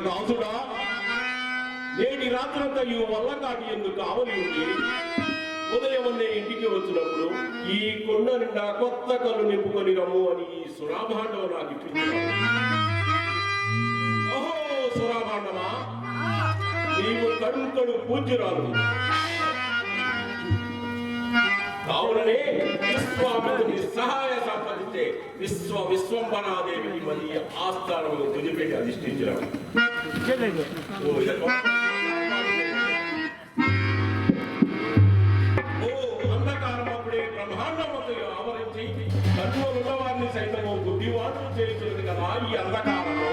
దాసుడా, నేటి రాత్రంతా ఈ వల్లకాటి ఎందుకు ఆవలి ఉంది. ఉదయమన్నే ఇంటికి వచ్చినప్పుడు ఈ కొండ నిండా కొత్త కళ్ళు నింపుకొని రమ్ము అని ఈ సురాభాండం నాకు ఇప్పించాడు. ఓహో సురాభాండమా, నీవు కడుకడు పూజ్యురాలు కావుననే విశ్వామిత్రుని సహాయ సంపాదించే విశ్వంబరాదేవికి మళ్ళీ ఆస్థానము తుదిపెట్టి అధిష్ఠించాడు. అంధకారమప్పుడే బ్రహ్మాండమంతగా ఆవరించి కన్నులున్న వారిని సైతము బుద్ధివాడు చేయించున్నది కదా ఈ అంధకారంలో.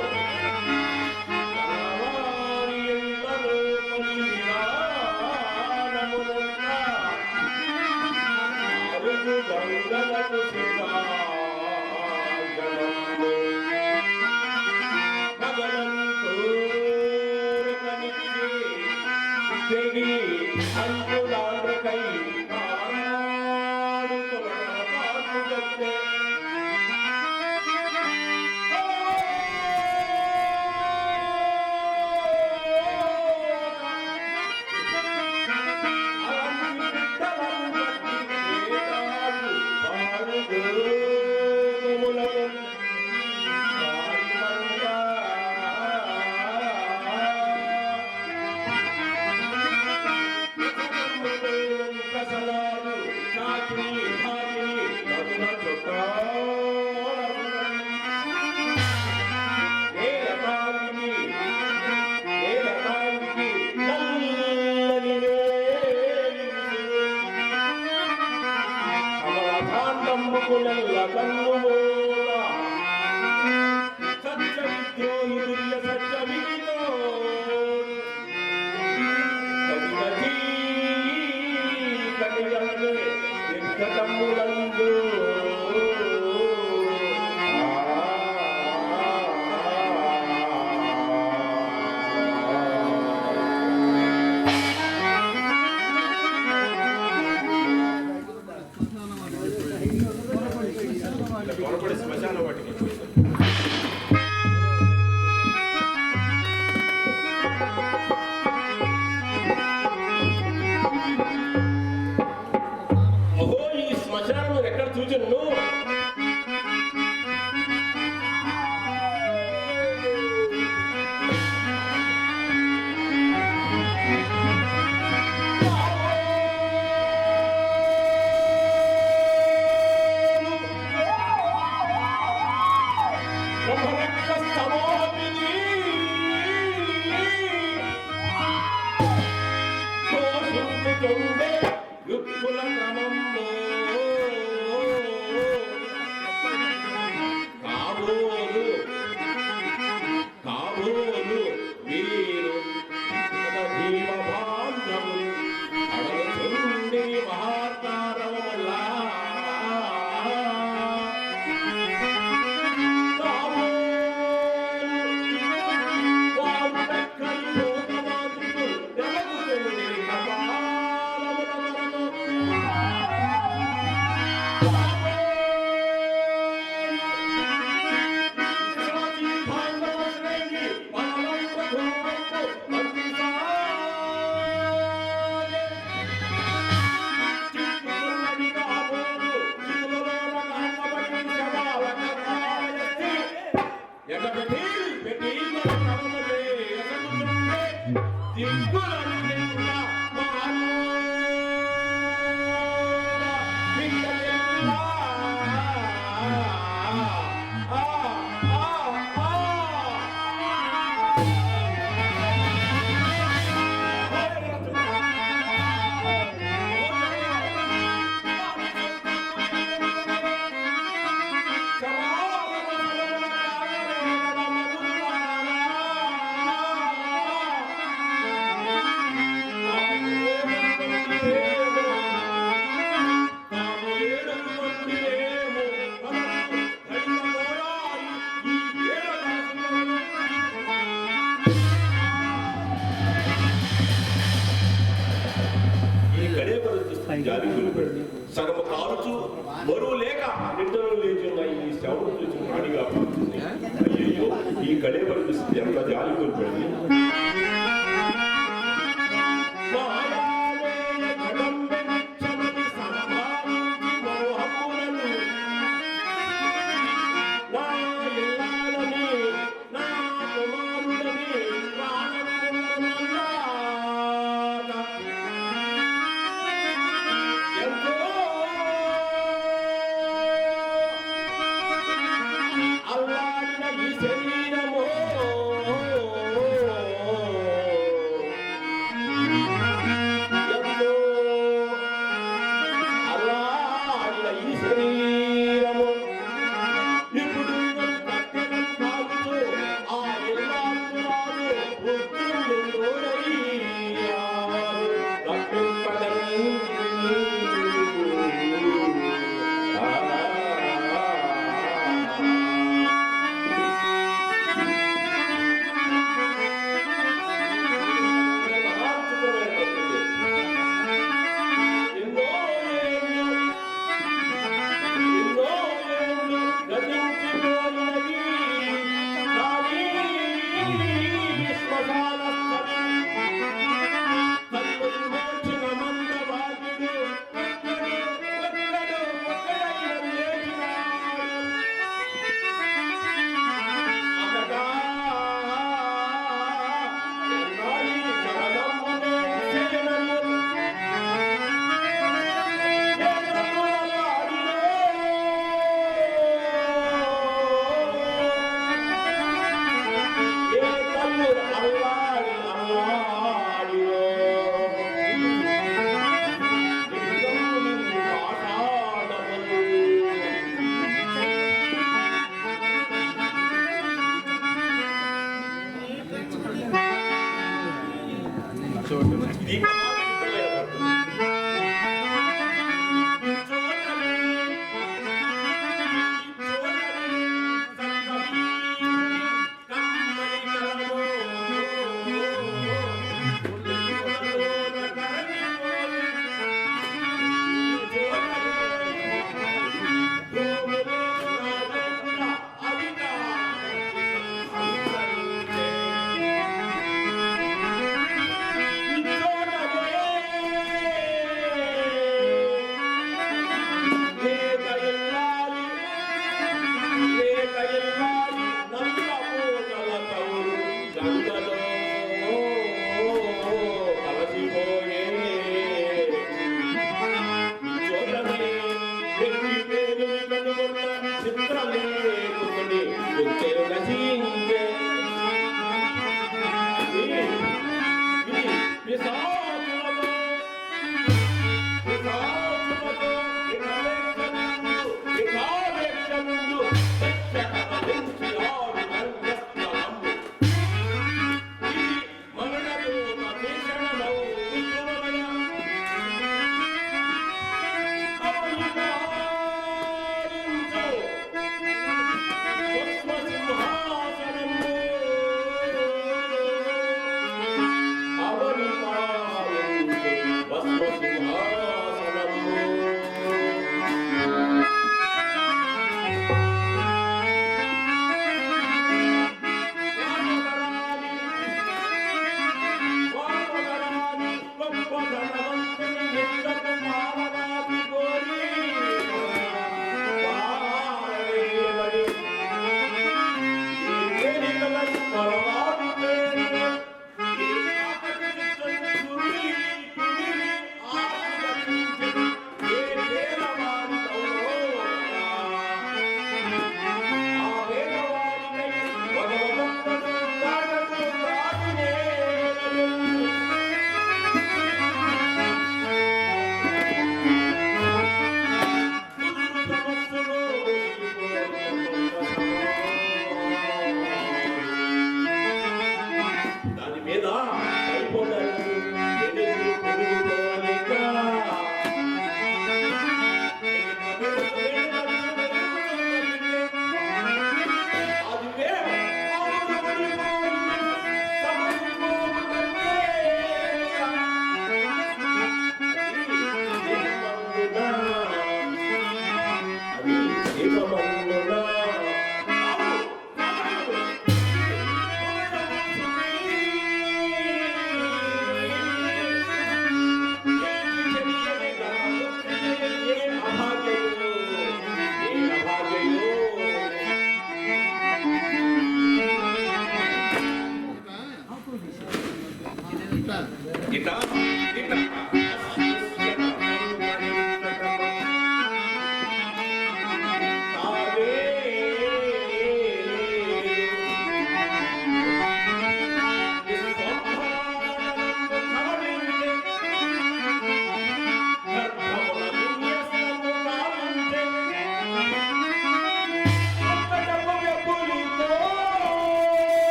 సగము కాలుచు బరువు లేక నిద్రలు లేచున్న ఈ శవం చూసి ప్రాణిగా పడుతుంది. అయ్యో ఈ కళేబరం చూస్తే ఎంత జాలి కోల్పోయింది. ఇట ఇట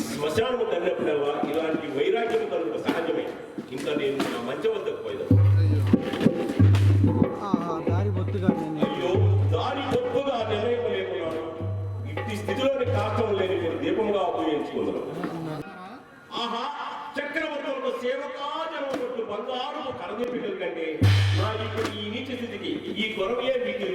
శ్మశానము కన్నప్పుడవా ఇలాంటి వైరాగ్యం కలుగుట సహజమే. ఇంకా నేను నా మంచం వద్దకు పోయిదాం. అయ్యో, దారి బొత్తుగా నిర్ణయం లేకున్నాను. ఇట్టి స్థితిలోని కాష్టం లేని నేను దీపంగా ఉపయోగించుకున్నాను. ఆహా, చక్రవర్తులకు సేవకాజనం కొట్టు బంగారు కరదీపికల కంటే నా ఇప్పుడు ఈ నీచ స్థితికి ఈ గొరవే మీకు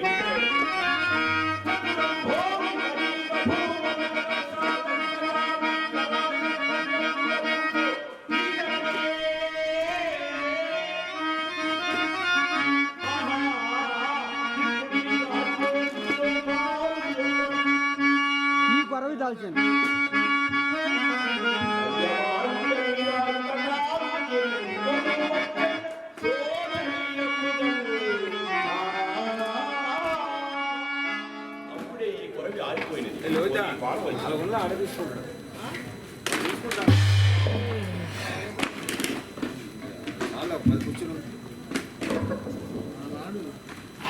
దాల్చండి. అప్పుడే ఈ కొరవి ఆరిపోయినది.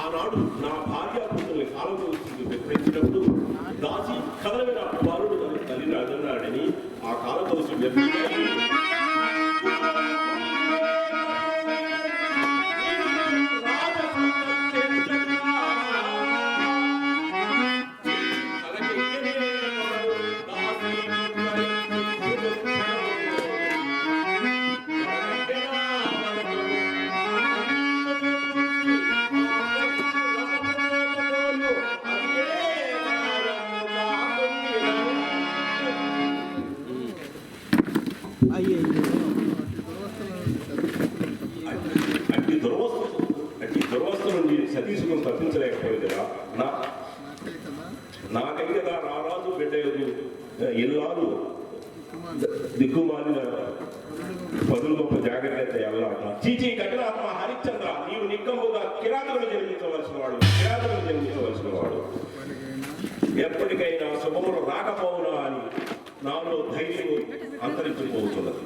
ఆనాడు నా భార్యాభూతుల్ని కాలగొలుసుకు విక్రయించినప్పుడు దాసి కదలమైన బాలుడు తల్లి రాజన్నాడని ఆ కాలగొలుసు దుర్వస్థ నుండి సతీసును తప్పించలేకపోయింది కదా. నాకై కదా రారాజు బిడ్డ ఇల్లాలు దిక్కుమాలిన పదులు గొప్ప జాగ్రత్త ఎల్లాట. చీచీ కఠినాత్మ హరిశ్చంద్ర, నీవు నిక్కముగా కిరాతలను జన్మించవలసిన వాడు. ఎప్పటికైనా శుభములు రాకపోవునా అని నాలో ధైర్యం అంతరించిపోతున్నది.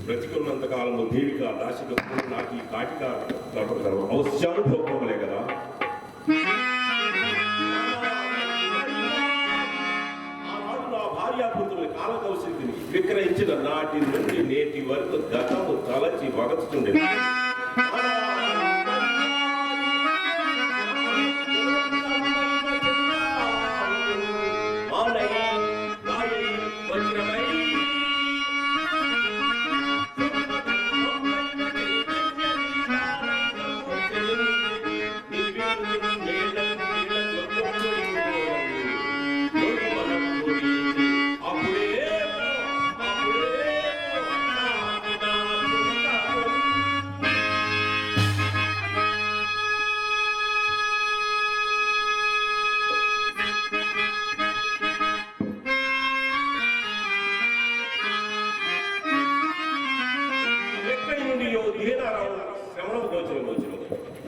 బ్రతికున్నంత కాలంలో దేవిక దాసిక నాకు ఈ కాటిక అవశ్యానుభవలే కదా. ఆనాడు నా భార్యాపుత్రుని కాలకౌశిని విక్రయించిన నాటి నుండి నేటి వరకు గతము తలచి వగచుతుండే.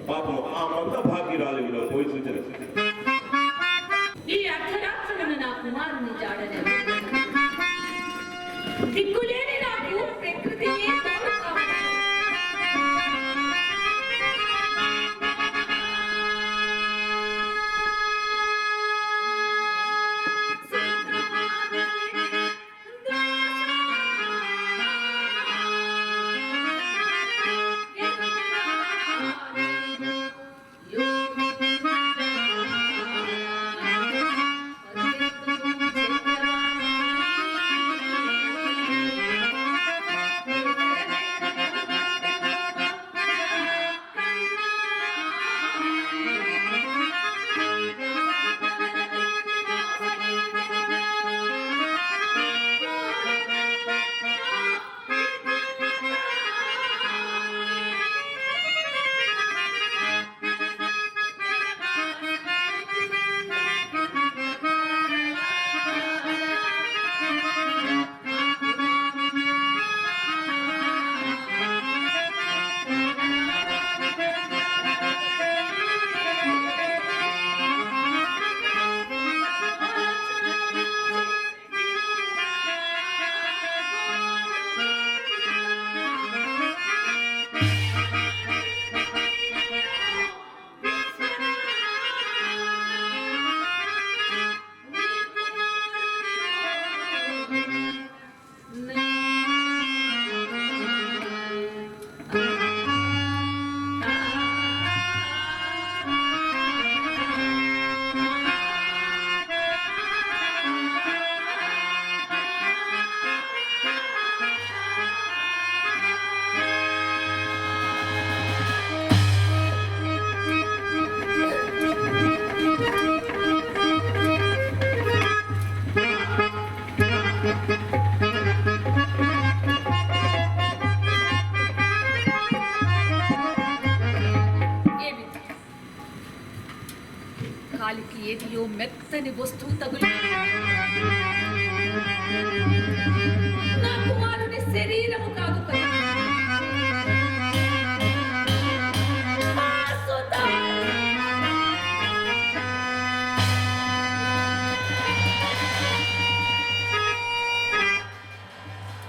పాపం ఆ మంద భాగ్యరాలు పోయి సూచన ఈ అర్ధరాత్రులను నా కుమారుని జాడలేదు. దిక్కులేని నాకు ప్రకృతిని కాలికి ఏదియో మెత్తని వస్తువు తగులు నా కుమారుని శరీరము కాదు కదా. ఆ సుధా!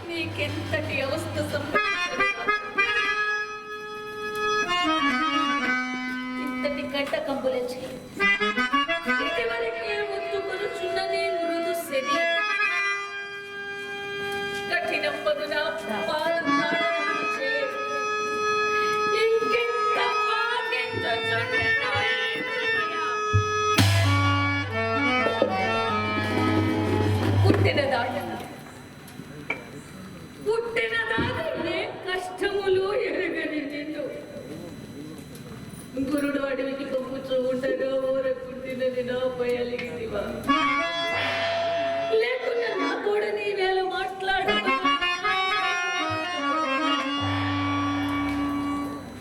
నీకెంతటి అవస్థ ఇంతటి గడ్డ కంబులచి ఇదివరకే ముత్తుకొనుచున్నది మృదు శరీరం. కఠినం పదున పాదనాడనము చే ఇంకెంత బాధించుచున్నదో ఈ హృదయ. పుట్టినదాగనే కష్టములు ఎరగని నిన్ను గురుడు అడవికి పంపుచూ ఉండగా ఊరకుండినది నాపై అలిగితివా? లేకున్నా నా కూడా నీ వేళ మాట్లాడు.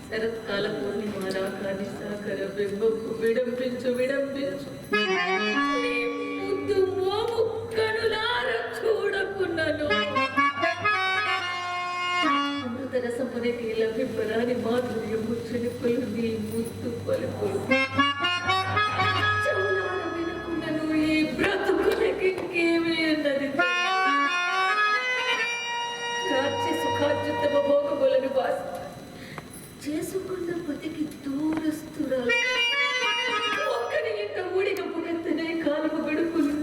శరత్కాల పూర్ణిమ రాకాని సాకర బింబపు విడంబించు విడంబించు నీ ముద్దు మోము కనులార చూడకున్నను. అమృతరసమునికి లభింపరాని మాధుర్యము చినుకులు నీ ముద్దు పలుకులు చెవులార వినకున్నను ఈ బ్రతుకులకి ఇంకేమీ అన్నది. రాజ్య సుఖార్జితమ భోగములను బాసి చేసుకున్న పతికి దూరస్తురాలు ఒక్కని ఇంత ఊడిన పునెత్తనే కాలము గడుపులు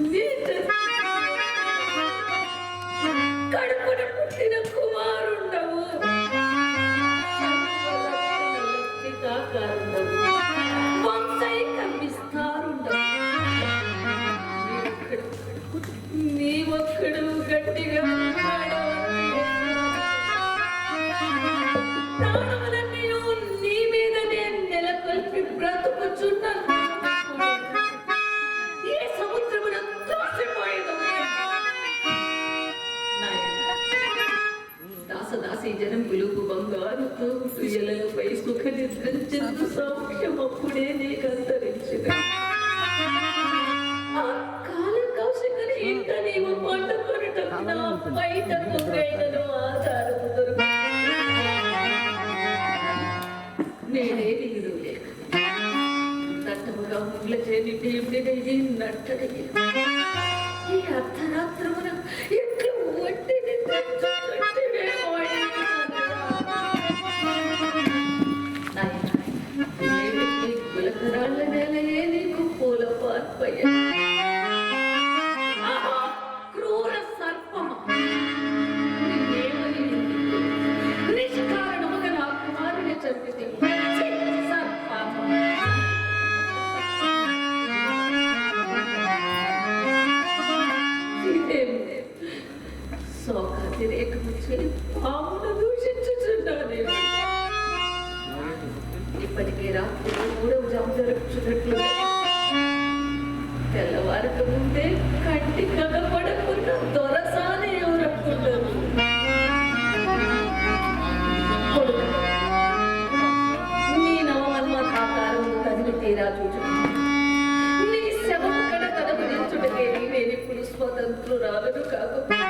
కడుపున పుట్టిన కుమారుండవు వంశైక విస్తారుండవు. నీ ఒక్కడు గట్టిగా ప్రాణములన్నీ నీ మీదనే నెలకొల్పి బ్రతుకుచున్నాను. ఏ సముద్రమున తోసిపోయేదవు దాసదాసి జనం పులుపు బంగారు తోటుయలపై సుఖ నిద్రించు సౌఖ్యం అప్పుడే నీకు అంతరించిన ఆ కాల కౌశికని ఇంట నీవు పండుకొనుటకు నా బయట కుక్కైనను ఆధారము దొరుకు. నేనే నీరు లేక దట్టముగా ముగ్ల చేని దేవుడిని నట్టడిగి ఈ అర్ధరాత్రమున ఎట్లు ఒట్టిని గులకరాళ్ళ నెలయే నీకు పూల పాత్పయ్య క్రూర సర్పమ నిష్కారణముగా నా కుమారుని చంపితే సౌకాతిరేకము చేయి పామును దూషించుచున్నాను. ఇప్పటికే రాత్రి 3వ జాము జరుపుచున్నట్లు తెల్లవారక ముందే కంటి కనపడకున్న దొరసాని ఎవరనుకున్నారు. నీ నవమన్మథాకారము కదిలి తీరా చూచుకున్నాను. నీ శవము కడ తనకు నిల్చుటకే నేనిప్పుడు స్వతంత్రురాలను కాకపోతే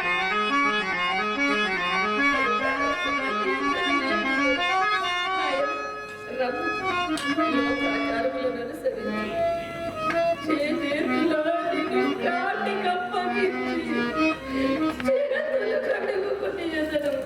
లోకాచారములను అనుసరించి చేతులు కప్పగించి చేతులు కడుగుకుని ఎదడం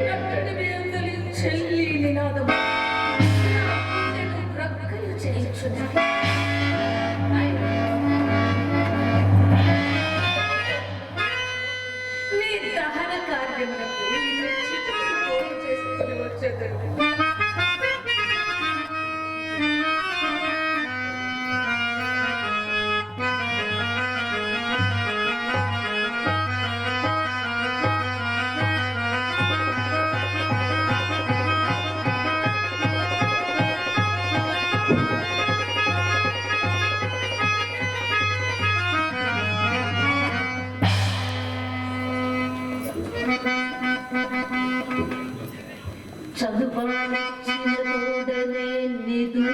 నట్టడివి అందలి చెల్లి నినాదము నా గుండెను ప్రక్కలు చేయించున్నది. నీ దహన కార్యములకు నిన్ను చితుకు పోగు చేసుకుని వచ్చేదరు. చదువాచిన తోడనే నిదుర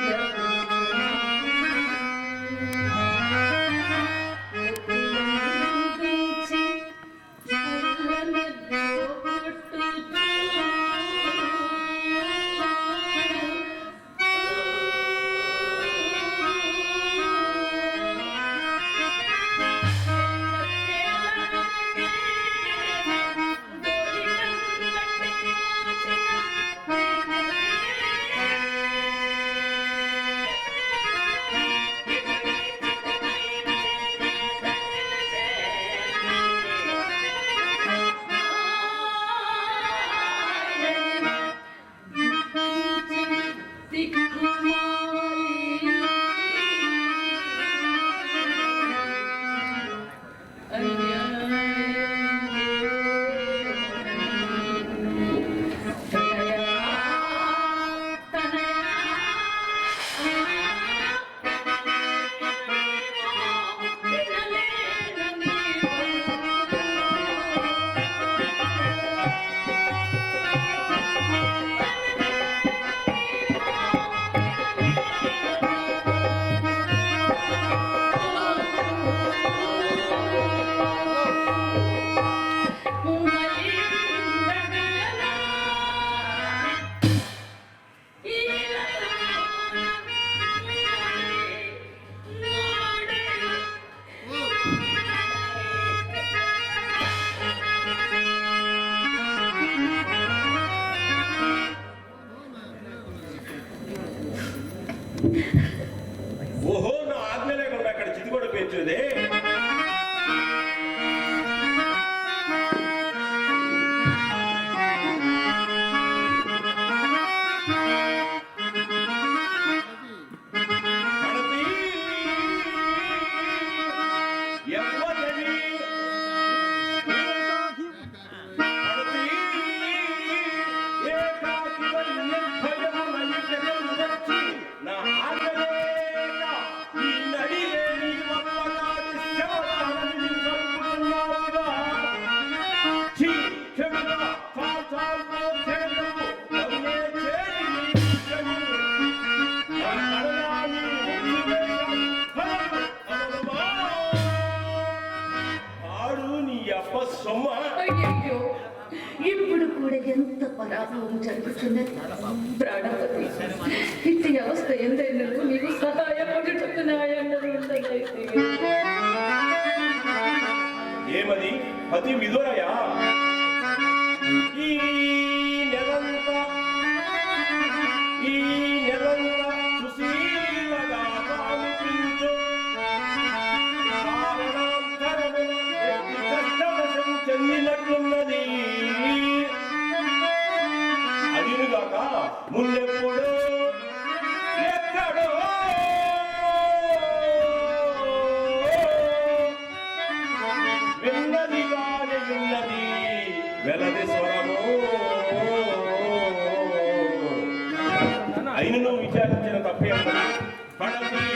ఓహో, నా ఆజ్ఞ లేకుండా అక్కడ చితిగొడ పేర్చేదే. అయ్యయ్యో, ఇప్పుడు కూడా ఎంత పరాభవం జరుగుతున్నది. ప్రాణపతి, ఇట్టి అవస్థ ఎందైనా నీవు సహాయపడుటకు నాయన్నలు ఉండదైతే. ఏమది అతి విదురయా? ఈ నెలంతా సుశీలగా కనిపించు చెందినట్లున్నది. అదిగాక ముల్లెప్పుడు ఎక్కడో విన్నదిగానే ఉన్నది వెలది స్వరము. అయినను విచారించిన తప్పే పడది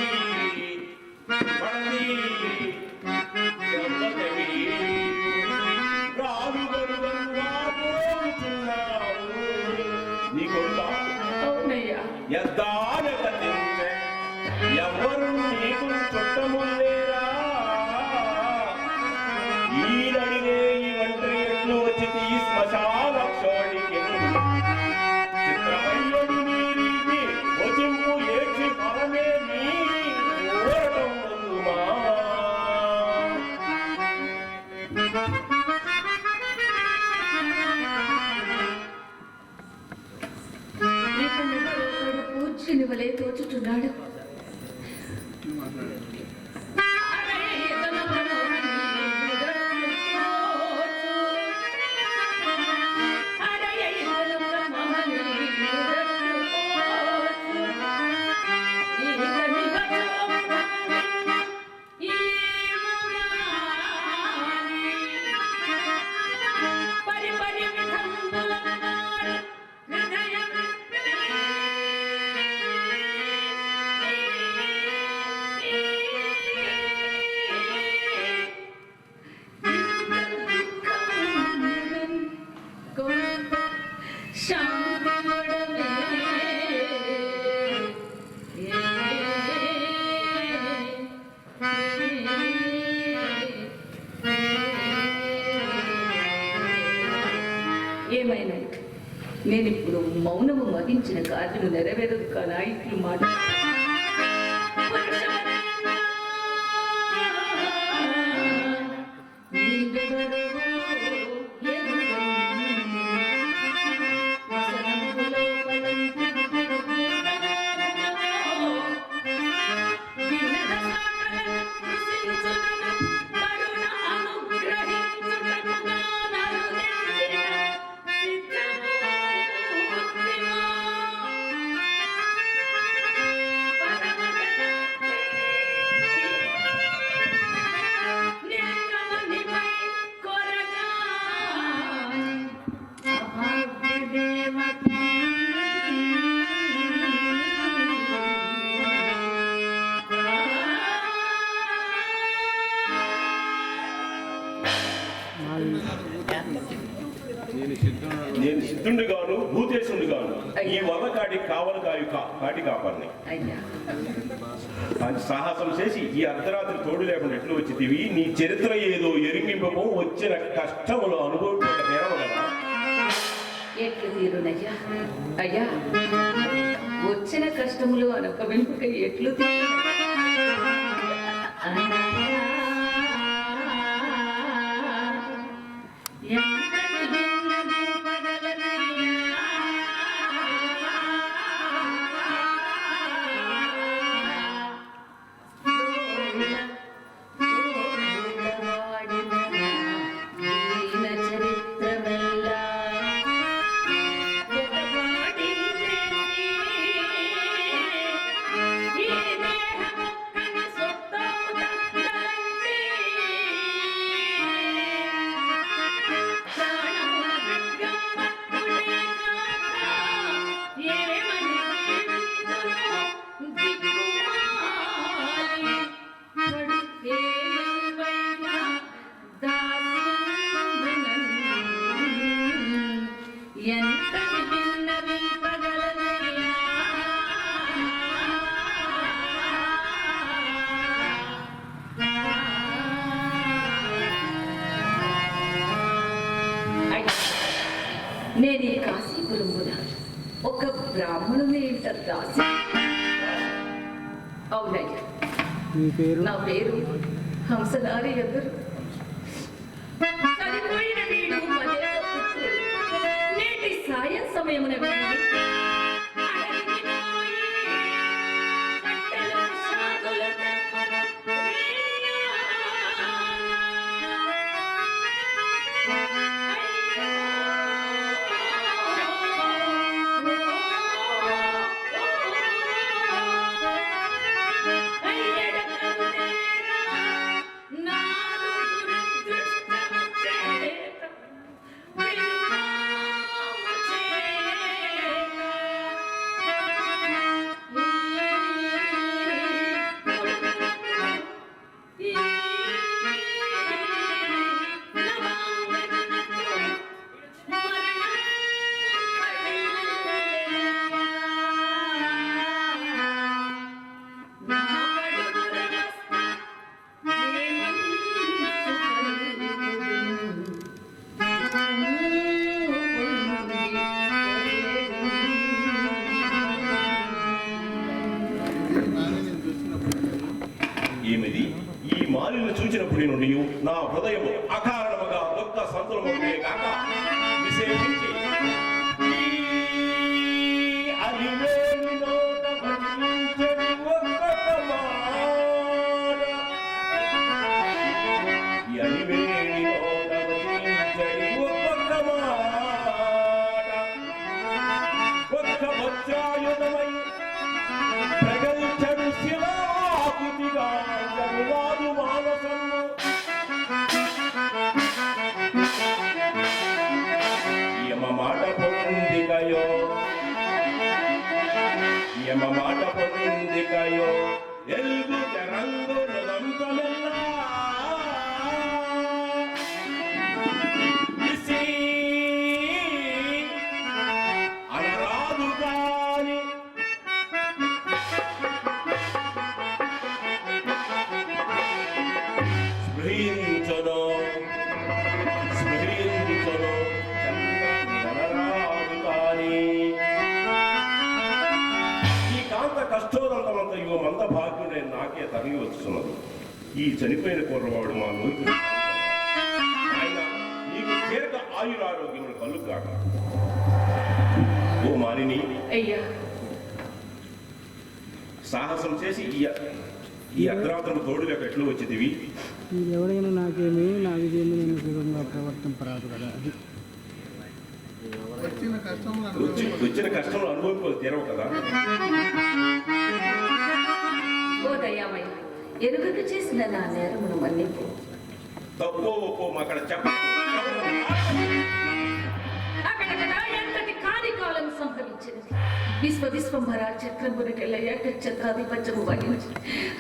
ఎవరు నీకు చుట్టములేరా? ఈ నడినే ఈ ఒంటరి ఎట్లు వచ్చి మనుష్యుని వలె తోచుతున్నాడు. ఏమైనా నేనిప్పుడు మౌనము వహించిన కార్యము నెరవేరదు కానా ఇట్లు మాట నేను సిద్ధుండి గాను భూతేశుండి గాను ఈ వల్ల కాటి కాపాడిని సాహసం చేసి ఈ అర్ధరాత్రి తోడు లేకుండా ఎట్లు వచ్చితివి నీ చరిత్ర ఏదో ఎరింగింపము వచ్చిన కష్టములు అనుభవించక నేరవగలరా? ఎట్లు తీరునయ్యా అయ్యా వచ్చిన కష్టములు అనుభవింపక ఎట్లు నేను ఈ కాశీపురమున ఒక బ్రాహ్మణుని ఇంట దాసి. అవునయ్యా, నా పేరు హంసనారి ఎదురు. చనిపోయిన వీడు మదేవ పుత్రుడు. నేటి సాయం సమయమున చూచినప్పుడు నుండి నా హృదయం అకారణముగా దుఃఖ సంతులమవుతే కాక విశేషించి ఎమ మాట పొందికయో ఎల్గు తెరంగు నదంతమెల్ల ఇసి అనరాదు కాని స్మరించను అనరాదు కాని ఈ కాంత కష్టోదంతమంతయో మంద భాగ్యుడైన నాకే తరిగి వచ్చున్నది. ఈ చనిపోయిన కుర్రవాడు మా నోటి ఆయన నీకు దీర్ఘ ఆయురారోగ్యములు కలుగుగాక. ఓ మానిని, అయ్యా సాహసం చేసి ఈ అర్ధరాత్రం తోడుగా ఎట్లు వచ్చిదివి? మీరు ఎవరైనా నాకేమి నా విధేమి నేను సుఖంగా ప్రవర్తింపరాదు కదా. అది వచ్చిన కష్టంలో అనుభవించుకోవాలి తీరవు కదా. ఓ దయామయ్య, ఎరుగక చేసిన నా నేరమును మన్నింపు. తప్పో ఒప్పో అక్కడ చెప్పకు. అక్కడక్కడ ఎంతటి కార్యకాలం సంభవించినది. విశ్వంభర చక్రమునికెళ్ళ ఏకఛత్రాధిపత్యము వహించి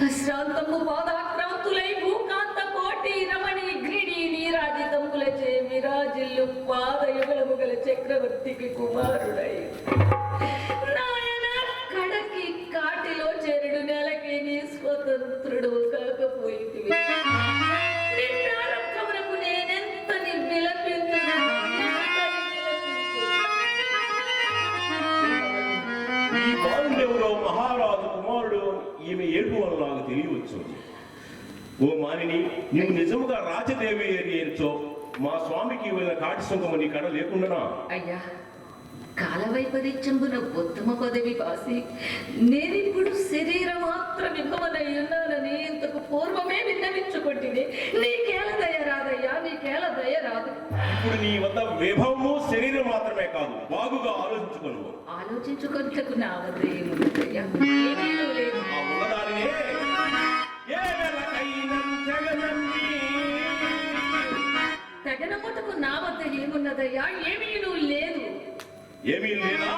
అశ్రాంతము పాదాక్రాంతులై భూకాంత కోటి రమణి గ్రీడి నీరాజితములచే విరాజిల్లు పాదయుగలము గల చక్రవర్తికి కుమారుడై నాయన కడకి కాటిలో చెరుడు నెలకి నీ స్వతంత్రుడు కాకపోయింది. నిన్నారంభమునకు నేనెంతని విలపింతును. ఈ బాలుడెవరో మహారాజు కుమారుడు ఈమె ఏడుపు వల్ల నాకు తెలియవచ్చు. ఓ మానిని, నీవు నిజముగా రాజదేవి ఏరియంచో మా స్వామికి వెళ్ళిన కాటి సొంతము నీ కడ లేకుండా. అయ్యా, కాలవైపరీత్యంబున ఉత్తమ పదవి వాసి నేనిప్పుడు శరీర మాత్ర విభవనై ఉన్నానని ఇంతకు పూర్వమే విన్నవించుకుంటుంది. నీకేల దయ రాదయ్యా, నీకేల దయ రాదు. ఇప్పుడు నీ వద్ద విభవము శరీరం మాత్రమే కాదు, బాగుగా ఆలోచించుకోను. ఆలోచించుకుంటకు నా వద్ద ఏముందయ్యా? ఏమీనూ లేదు. ఆ ఉన్నదానినే తగనముటకు నా వద్ద ఏమున్నదయ్యా? ఏమీనూ లేదు. ఏమీ లేదా?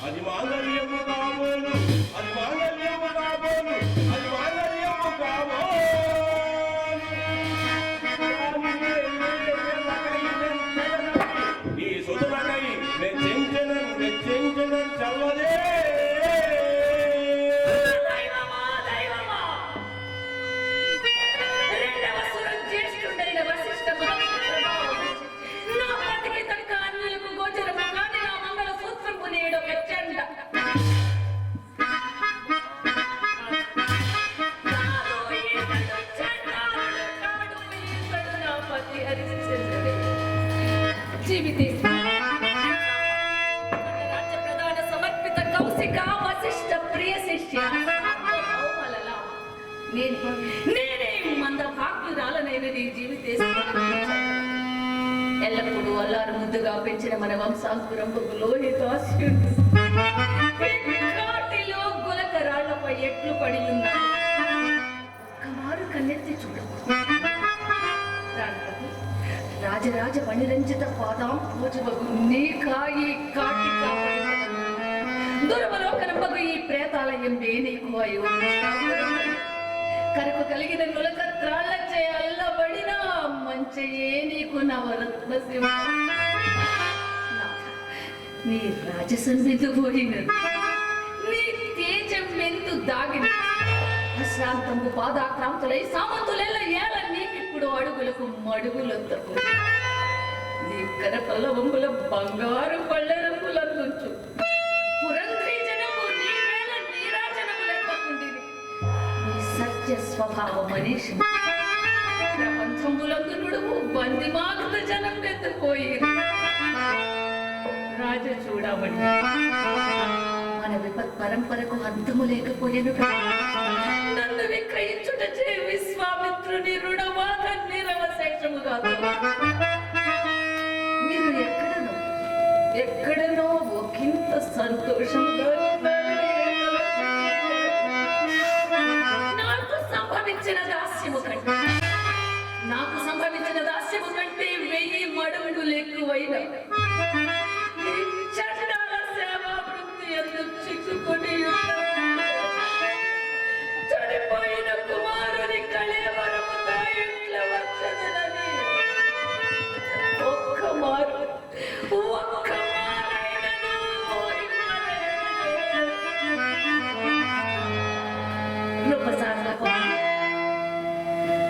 అది మాంగళ్యము కాబోలు, అది మాంగళ్యము కాబోలు, అది మాంగళ్యము కాబోలు. ఈ సుతులకై వెచ్చించనం చల్లదే. దైవమా, దైవమా! రెండవ సురం జ్యేష్ఠుడైన వశిష్ఠ మహర్షి ప్రభావం నా బ్రతికి తనక అన్యులకు గోచరము కాని నా మంగళ సూత్రము నేడు వెచ్చండ. నాలో ఏదడు చెన్నాడు కాడు ఈతడు నా పతి హరిశ్చంద్రుడే. జీవితేశ రాజ్య ప్రధాన సమర్పిత కౌశిక వశిష్ఠ ప్రియ శిష్య సార్వభౌమలలా నేనే మంద భాగ్యురాలనైనది జీవితేశ్వరుడు. ఎల్లప్పుడూ అల్లారు ముద్దుగా పెంచిన మన వంశాంకురంబు లోహితాస్యుడు కాటిలో గులక రాళ్లపై ఎట్లు పడి ఉన్నాడు. కమారు కన్నెత్తి చూడు. ప్రాణపతి రాజరాజ మణిరంజిత పాదాం పూజవగు నీ కాయి కాటి దుర్వలోకనపగు ఈ ప్రేతాలయం నీకు అయోధ్య కరకు కలిగిన నులక త్రాళ్ళచే అల్లబడిన మంచయే నీకు నవరత్న శివ. నీ రాజసన్నిధి పోయినది, నీ తేజం మెందు దాగిన అశ్రాంతము పాదాక్రాంతులై సామంతులెల్ల ఏల నీకిప్పుడు అడుగులకు మడుగులొద్దకు. నీ కరపల్లవంబుల బంగారు పళ్ళెరంబులందుంచు పురంధ్రీ జనము నీవేళ నీరాజనములెత్తకుండిరి. నీ సత్య స్వభావ మనీషి ప్రపంచంబులందు నుడువు బందిమాగత జనం ఎత్తుపోయిరి. రాజ చూడమని మన విపత్ పరంపరకు అంతము లేకపోయేను. నన్ను విక్రయించుటచే విశ్వామిత్రుని రుణబాధ నిరవశేషము కాదు. మీరు ఎక్కడను ఎక్కడనో ఒకంత సంతోషంగా నాకు సంభవించిన దాస్యము కంటే 1000 మడుగులు ఎక్కువైన చండాల సేవా వృత్తి ఎందుకు చిక్కుకొని చనిపోయిన కుమారుని కళేవరముతో ఇంట్లో వచ్చదనని ఒక్క మారైనను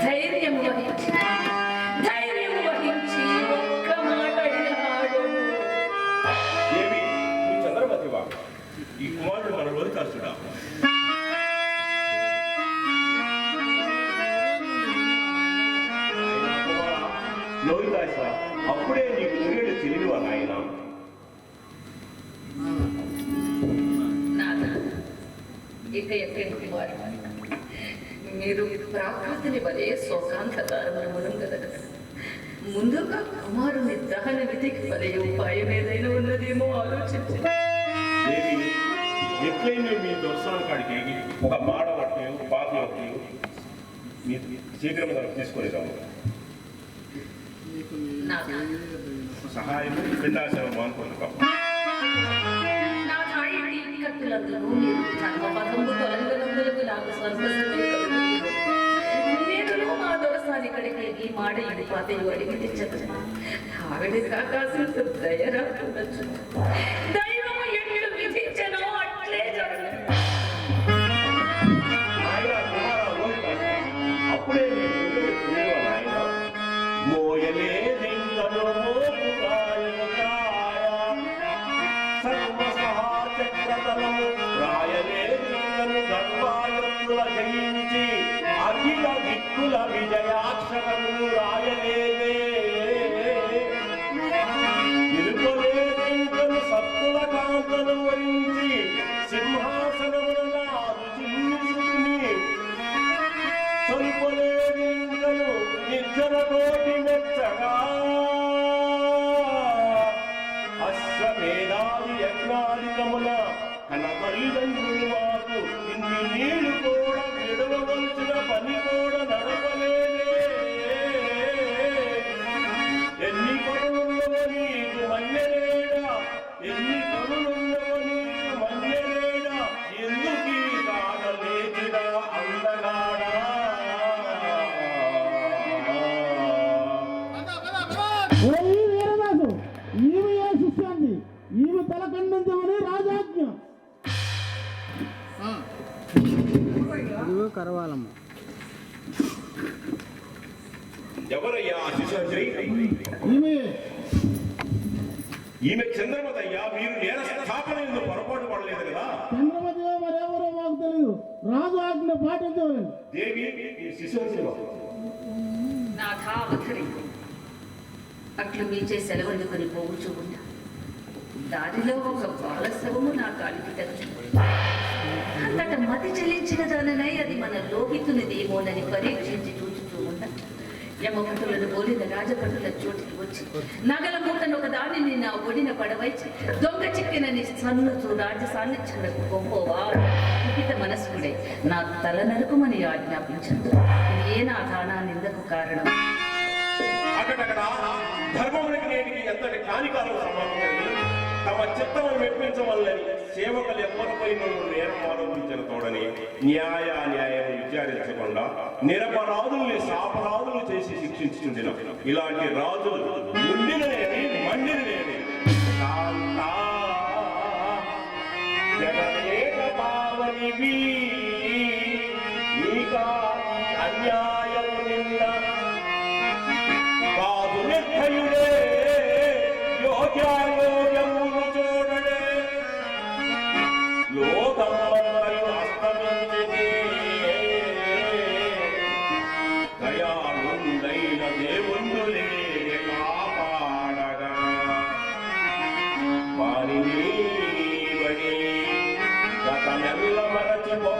ధైర్యం వహించి ఒక్క మాట అడిగాడు. దేవి నువ్వు చంద్రమతివా? ఈ కుమారుడు మన లోహితాసుడా? లోహితాస అప్పుడే నీకు తిరిగి తెలియవా నాయన? ఇక ఎక్కడికి వారు మీరు ప్రాకృతిని వలె శోకాంతకారమును కదా. ముందుగా కుమారుని దహన విధికి వలె ఉపాయం ఏదైనా ఉన్నదేమో ఆలోచించి దేవి ఎట్లయినా మీ దొరసాల కాడికి ఒక మాడ వట్టి పాపి వట్టి మీ శీఘ్రంగా తీసుకొని రావు. సహాయం పిండాశయం అనుకుంటున్నాం. నా తాయి కట్టులందును మీరు ధర్మపథంబు తొలగనందులకు నాకు స్వర్గసిద్ధి కలుగుతుంది. నేను మా దొరసాని ఇక్కడికి మాడయుడి పాతయు అడిగి తెచ్చదు. ఆవిడ కాకాసుడు దయరాకుండొచ్చు. దైవం ఎట్లు విధించనో అట్లే జరుగుతుంది. అప్పుడే జయించి అఖిల దిక్కుల విజయాక్షరము రాయలేదే. నిలుపలేదింకను సత్తుల కాంతను వరించి సింహాసనమున చిన్ని సొల్పలేదింకను నిర్జన కోటి మెచ్చగా అశ్వమేధాది యజ్ఞాధికమున కన తల్లిదండ్రులు మాకు ఇన్ని నీళ్లు కూడా విడవవలసిన పని కూడా నడపలేదే. ఎన్ని పనులున్నవ నీకు మన్యలేడా, ఎన్ని పనులున్నవ నీకు మన్యలేడా, ఎందుకీ కాడ లేచిన అందగాడా. ఈమె ఏ శిష్యాన్ని ఈమె తల ఖండించమని రాజాజ్ఞ. ఇదిగో కరవాలమ్మ. ఎవరయ్యా శిశుశ్రీ? ఈమె చంద్రమతయ్యా. మీరు నేర స్థాపన ఎందుకు పొరపాటు పడలేదు కదా? చంద్రమతి మరెవరో మాకు తెలియదు. రాజు ఆజ్ఞ పాటించలేదు. దేవి శిశుశ్రీ అట్లు మీచే సెలవుందుకొని పోవచ్చు ఉంటా. దారిలో ఒక బాలశవము నా కాలికి తగ్గింది. అంతట మతి చెల్లించిన దాననై అది మన లోహితునిదేమోనని పరీక్షించి చూచుతూ ఉంటా. యమభటులను పోలిన రాజభటుల చోటికి వచ్చి నగల మూటను ఒక దానిని నా ఒడిన పడవైచి దొంగ చిక్కినని సన్నుతూ రాజ సాన్నిధ్యులకు పంపోవా హిత మనస్కుడే నా తల నరుకుమని ఆజ్ఞాపించదు. ఏ నా తానా నిందకు కారణం. అక్కడక్కడ ధర్మమునికి నేటికి ఎంతటి కానికాలం సంబంధించింది. తమ చిత్తమును మెప్పించవల్లని సేవకులు ఎవ్వరిపై నేరం ఆరోపించిన తోడని న్యాయం విచారించకుండా నిరపరాధుల్ని సాపరాధులు చేసి శిక్షించుకుంటున్న ఇలాంటి రాజులు ముండిననేమి మండిననేమి జగదేక పావనివి నీకా అన్యాయము నిన్న కాదు నిర్భయుడే యోగ్యాయోగ్యమును చూడడే లోకమ్మయు అస్తమించినే దయాళుండైన దేవుండులే కాపాడగా వారిని బడి గతమెల్ల మరచిపో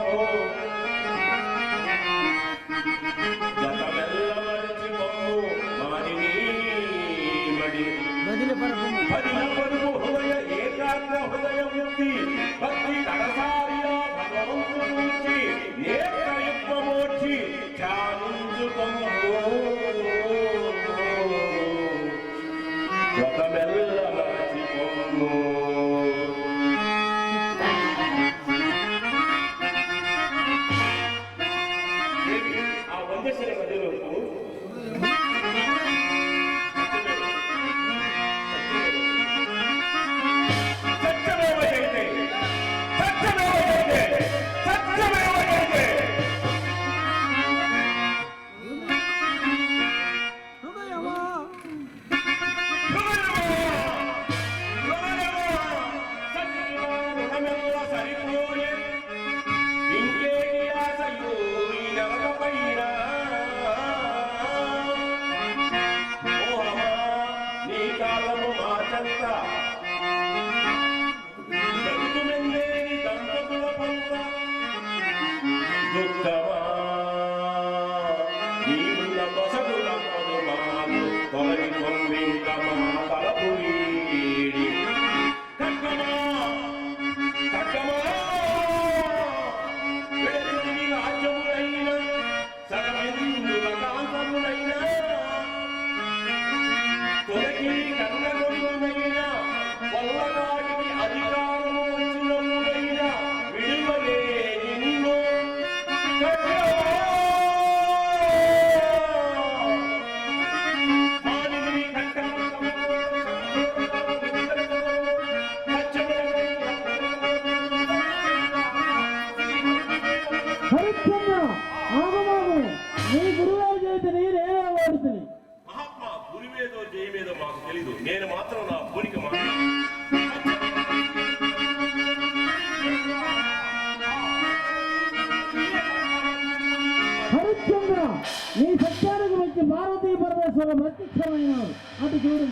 పార్వతీ పరమేశ్వర ప్రత్యక్షమైనాడు. అటు చూడు.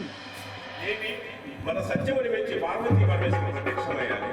ఏమి మన సత్యముని మెచ్చి పార్వతీ పరమేశ్వరుడు ప్రత్యక్షమయ్యారు.